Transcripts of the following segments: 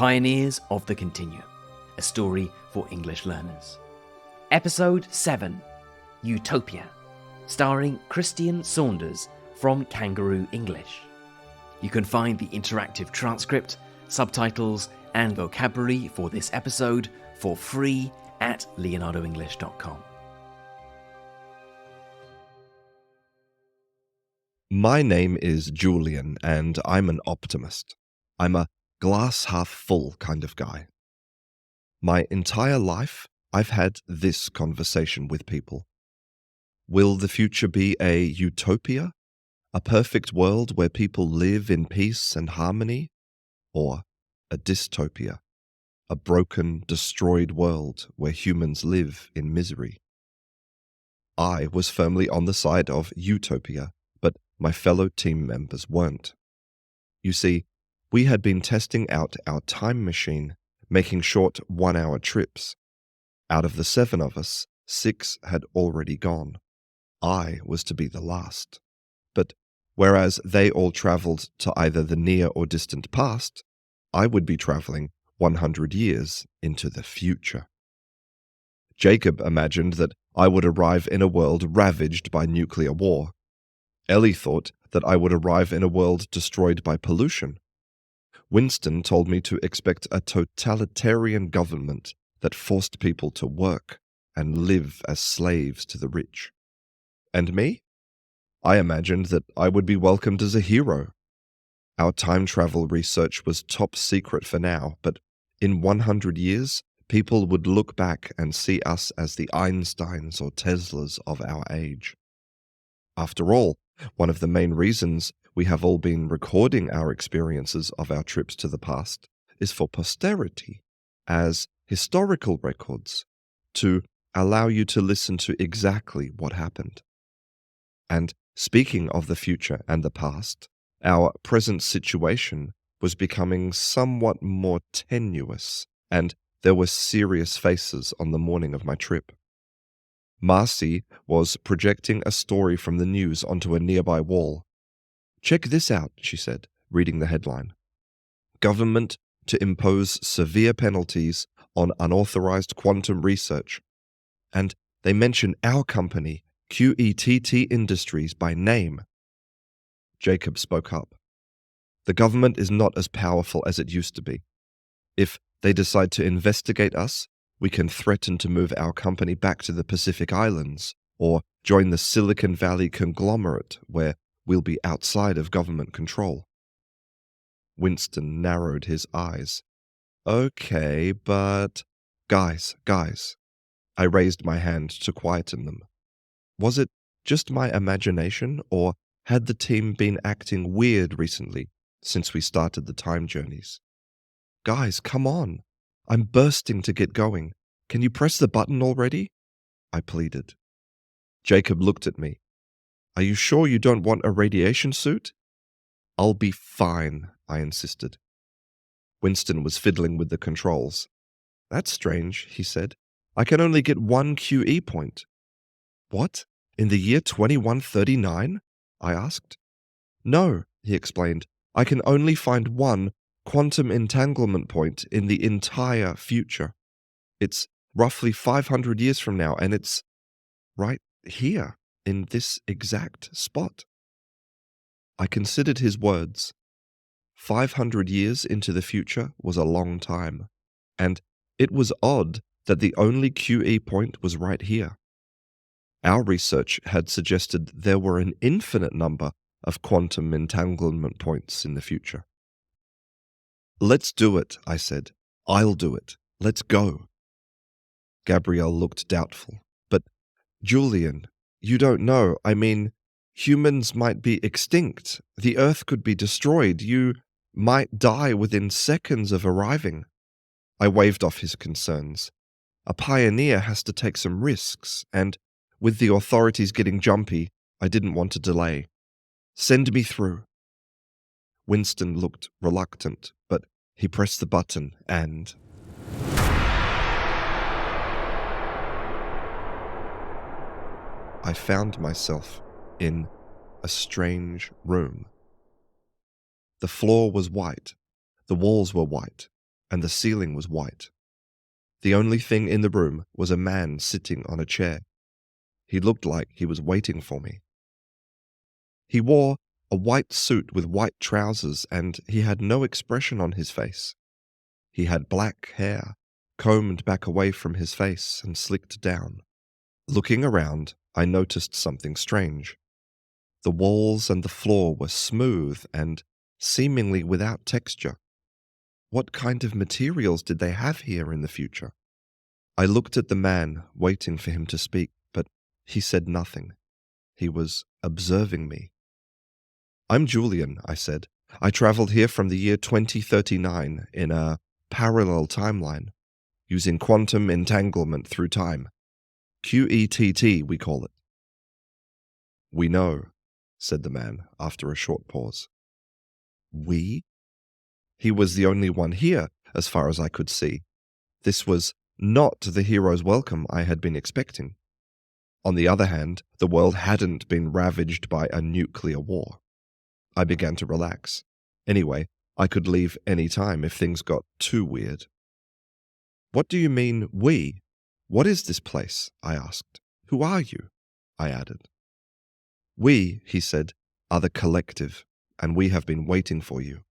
Pioneers of the Continuum, a story for English learners. Episode 7, Utopia, starring Christian Saunders from Canguro English. You can find the interactive transcript, subtitles, and vocabulary for this episode for free at leonardoenglish.com. My name is Julian, and I'm an optimist. I'm a glass-half-full kind of guy. My entire life, I've had this conversation with people. Will the future be a utopia? A perfect world where people live in peace and harmony? Or a dystopia? A broken, destroyed world where humans live in misery? I was firmly on the side of utopia, but my fellow team members weren't. You see, we had been testing out our time machine, making short 1-hour trips. Out of the 7 of us, 6 had already gone. I was to be the last. But whereas they all travelled to either the near or distant past, I would be travelling 100 years into the future. Jacob imagined that I would arrive in a world ravaged by nuclear war. Ellie thought that I would arrive in a world destroyed by pollution. Winston told me to expect a totalitarian government that forced people to work and live as slaves to the rich. And me? I imagined that I would be welcomed as a hero. Our time travel research was top secret for now, but in 100 years, people would look back and see us as the Einsteins or Teslas of our age. After all, one of the main reasons we have all been recording our experiences of our trips to the past is for posterity, as historical records, to allow you to listen to exactly what happened. And speaking of the future and the past, our present situation was becoming somewhat more tenuous, and there were serious faces on the morning of my trip. Marcy was projecting a story from the news onto a nearby wall. "Check this out," she said, reading the headline. "Government to impose severe penalties on unauthorized quantum research." And they mention our company, QETT Industries, by name. Jacob spoke up. "The government is not as powerful as it used to be. If they decide to investigate us, we can threaten to move our company back to the Pacific Islands or join the Silicon Valley conglomerate where we'll be outside of government control." Winston narrowed his eyes. "Okay, but... Guys. I raised my hand to quieten them. Was it just my imagination, or had the team been acting weird recently since we started the time journeys? Guys, come on. I'm bursting to get going. Can you press the button already?" I pleaded. Jacob looked at me. "Are you sure you don't want a radiation suit?" "I'll be fine," I insisted. Winston was fiddling with the controls. "That's strange," he said. "I can only get 1 QE point." "What? In the year 2139? I asked. "No," he explained. "I can only find 1 quantum entanglement point in the entire future. It's roughly 500 years from now, and it's right here, in this exact spot." I considered his words. 500 years into the future was a long time, and it was odd that the only QE point was right here. Our research had suggested there were an infinite number of quantum entanglement points in the future. "Let's do it," I said. "I'll do it. Let's go." Gabrielle looked doubtful. "But, Julian, you don't know. I mean, humans might be extinct. The Earth could be destroyed. You might die within seconds of arriving." I waved off his concerns. A pioneer has to take some risks, and with the authorities getting jumpy, I didn't want to delay. "Send me through." Winston looked reluctant, but he pressed the button and... I found myself in a strange room. The floor was white, the walls were white, and the ceiling was white. The only thing in the room was a man sitting on a chair. He looked like he was waiting for me. He wore a white suit with white trousers, and he had no expression on his face. He had black hair, combed back away from his face and slicked down. Looking around, I noticed something strange. The walls and the floor were smooth and seemingly without texture. What kind of materials did they have here in the future? I looked at the man, waiting for him to speak, but he said nothing. He was observing me. "I'm Julian," I said. "I traveled here from the year 2039 in a parallel timeline, using quantum entanglement through time. QETT, we call it." "We know," said the man after a short pause. "We?" He was the only one here, as far as I could see. This was not the hero's welcome I had been expecting. On the other hand, the world hadn't been ravaged by a nuclear war. I began to relax. Anyway, I could leave any time if things got too weird. "What do you mean, we? What is this place?" I asked. "Who are you?" I added. "We," he said, "are the collective, and we have been waiting for you."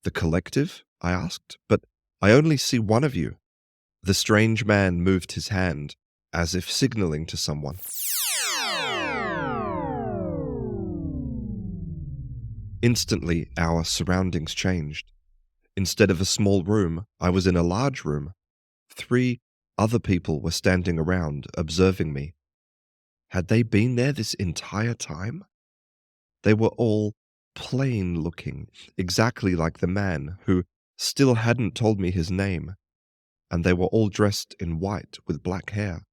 "The collective?" I asked. "But I only see one of you." The strange man moved his hand, as if signaling to someone. Instantly, our surroundings changed. Instead of a small room, I was in a large room. 3 other people were standing around, observing me. Had they been there this entire time? They were all plain-looking, exactly like the man, who still hadn't told me his name, and they were all dressed in white with black hair.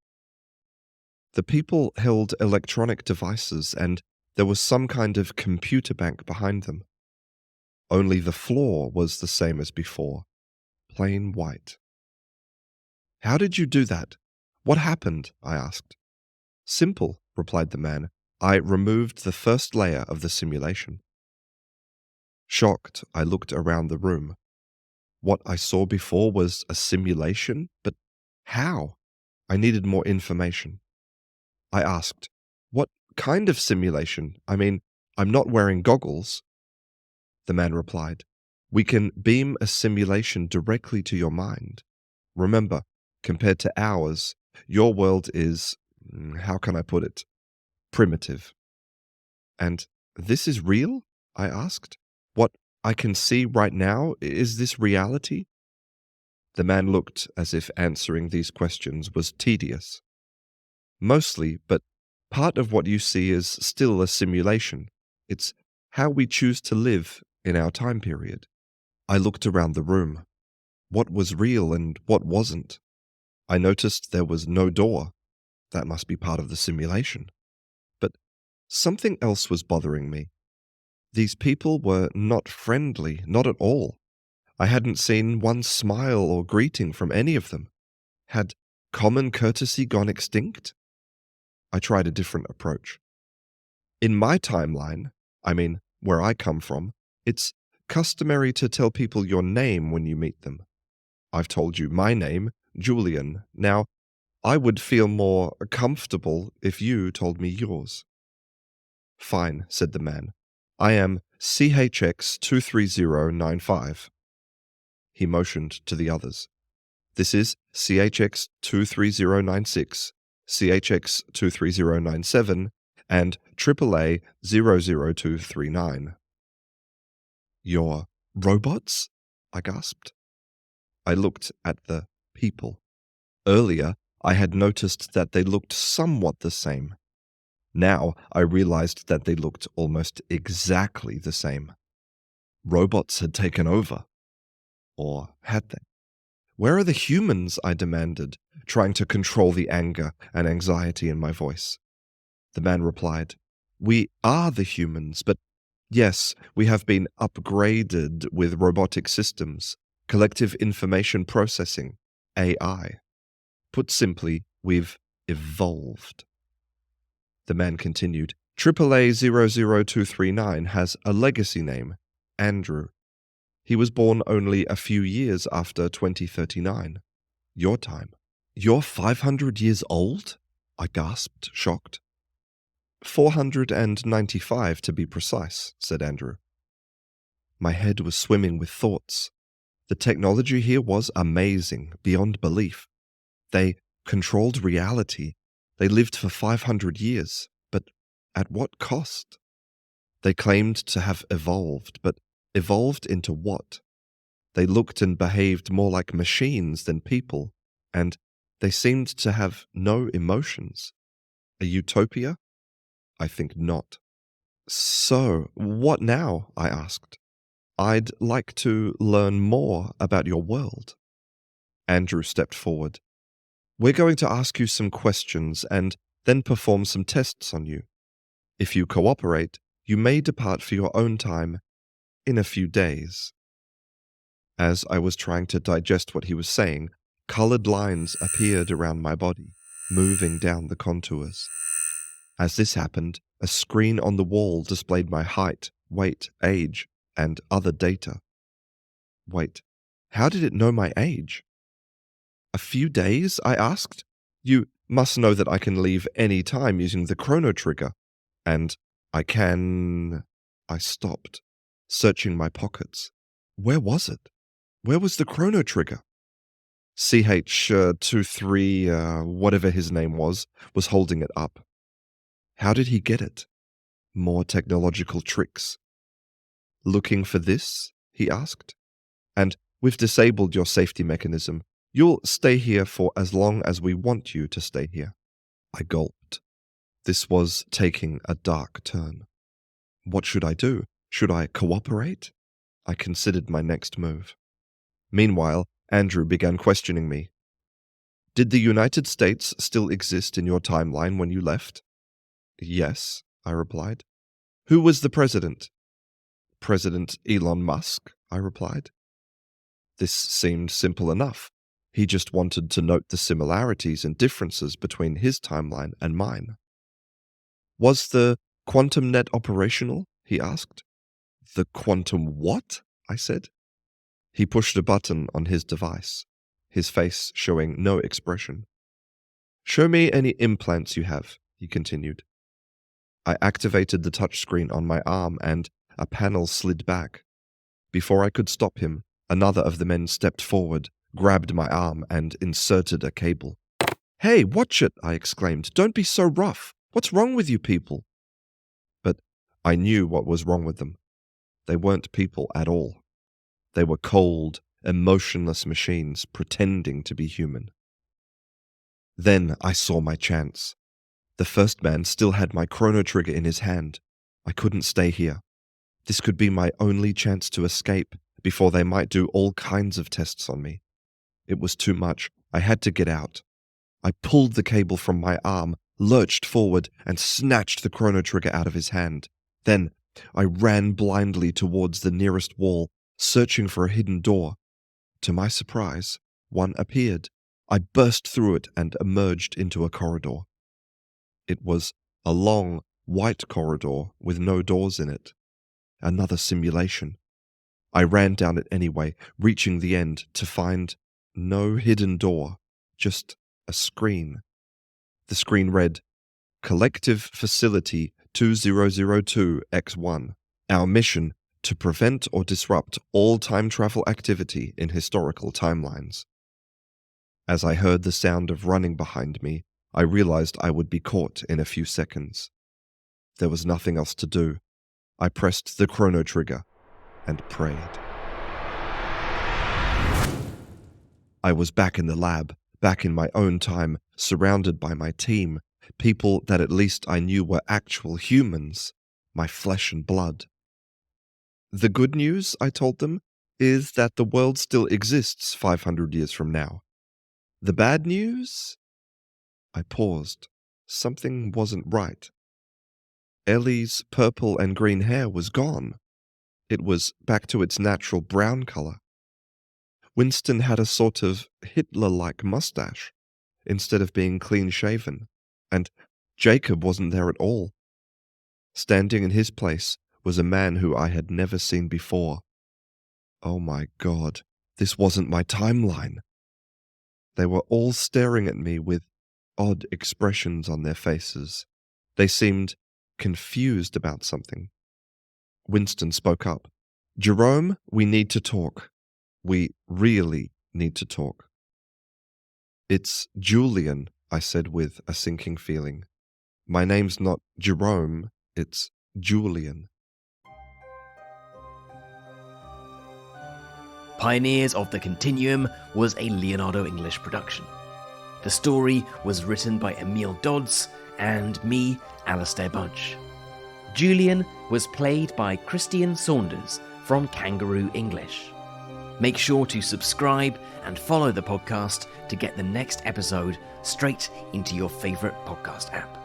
The people held electronic devices, and there was some kind of computer bank behind them. Only the floor was the same as before, plain white. "How did you do that? What happened?" I asked. "Simple," replied the man. "I removed the first layer of the simulation." Shocked, I looked around the room. What I saw before was a simulation, but how? I needed more information. I asked, "What kind of simulation? I mean, I'm not wearing goggles." The man replied, "We can beam a simulation directly to your mind. Remember, compared to ours, your world is, how can I put it, primitive." "And this is real?" I asked. "What I can see right now, is this reality?" The man looked as if answering these questions was tedious. "Mostly, but part of what you see is still a simulation. It's how we choose to live in our time period." I looked around the room. What was real and what wasn't? I noticed there was no door. That must be part of the simulation. But something else was bothering me. These people were not friendly, not at all. I hadn't seen one smile or greeting from any of them. Had common courtesy gone extinct? I tried a different approach. "In my timeline, I mean, where I come from, it's customary to tell people your name when you meet them. I've told you my name, Julian. Now, I would feel more comfortable if you told me yours." "Fine," said the man. "I am CHX23095. He motioned to the others. "This is CHX23096, CHX23097, and AAA 00239. "You're robots?" I gasped. I looked at the people. Earlier, I had noticed that they looked somewhat the same. Now, I realized that they looked almost exactly the same. Robots had taken over. Or had they? "Where are the humans?" I demanded, trying to control the anger and anxiety in my voice. The man replied, "We are the humans, but yes, we have been upgraded with robotic systems, collective information processing, AI. Put simply, we've evolved." The man continued, "AAA 00239 has a legacy name, Andrew. He was born only a few years after 2039, your time. You're 500 years old? I gasped, shocked. 495 to be precise, said Andrew. My head was swimming with thoughts. The technology here was amazing, beyond belief. They controlled reality. They lived for 500 years, but at what cost? They claimed to have evolved, but evolved into what? They looked and behaved more like machines than people, and they seemed to have no emotions. A utopia? I think not. So, what now? I asked. I'd like to learn more about your world. Andrew stepped forward. We're going to ask you some questions and then perform some tests on you. If you cooperate, you may depart for your own time in a few days. As I was trying to digest what he was saying, colored lines appeared around my body, moving down the contours. As this happened, a screen on the wall displayed my height, weight, age, and other data. Wait, how did it know my age? A few days? I asked. You must know that I can leave any time using the chrono trigger. And I can... I stopped, searching my pockets. Where was it? Where was the chrono trigger? CH23, whatever his name was holding it up. How did he get it? More technological tricks. Looking for this? He asked. And we've disabled your safety mechanism. You'll stay here for as long as we want you to stay here. I gulped. This was taking a dark turn. What should I do? Should I cooperate? I considered my next move. Meanwhile, Andrew began questioning me. Did the United States still exist in your timeline when you left? Yes, I replied. Who was the president? President Elon Musk, I replied. This seemed simple enough. He just wanted to note the similarities and differences between his timeline and mine. Was the quantum net operational? He asked. The quantum what? I said. He pushed a button on his device, his face showing no expression. Show me any implants you have, he continued. I activated the touchscreen on my arm and a panel slid back. Before I could stop him, another of the men stepped forward, grabbed my arm, and inserted a cable. Hey, watch it, I exclaimed. Don't be so rough. What's wrong with you people? But I knew what was wrong with them. They weren't people at all. They were cold, emotionless machines pretending to be human. Then I saw my chance. The first man still had my chrono trigger in his hand. I couldn't stay here. This could be my only chance to escape before they might do all kinds of tests on me. It was too much. I had to get out. I pulled the cable from my arm, lurched forward, and snatched the chrono trigger out of his hand. Then I ran blindly towards the nearest wall, searching for a hidden door. To my surprise, one appeared. I burst through it and emerged into a corridor. It was a long, white corridor with no doors in it. Another simulation. I ran down it anyway, reaching the end to find no hidden door, just a screen. The screen read, Collective Facility 2002X1. Our mission, to prevent or disrupt all time travel activity in historical timelines. As I heard the sound of running behind me, I realized I would be caught in a few seconds. There was nothing else to do. I pressed the chrono trigger and prayed. I was back in the lab, back in my own time, surrounded by my team, people that at least I knew were actual humans, my flesh and blood. The good news, I told them, is that the world still exists 500 years from now. The bad news? I paused. Something wasn't right. Ellie's purple and green hair was gone. It was back to its natural brown color. Winston had a sort of Hitler-like mustache, instead of being clean-shaven, and Jacob wasn't there at all. Standing in his place was a man who I had never seen before. Oh my God, this wasn't my timeline. They were all staring at me with odd expressions on their faces. They seemed confused about something. Winston spoke up. Jerome, we need to talk. We really need to talk. It's Julian, I said with a sinking feeling. My name's not Jerome, it's Julian. Pioneers of the Continuum was a Leonardo English production. The story was written by Emile Dodds and me, Alastair Budge. Julian was played by Christian Saunders from Canguro English. Make sure to subscribe and follow the podcast to get the next episode straight into your favourite podcast app.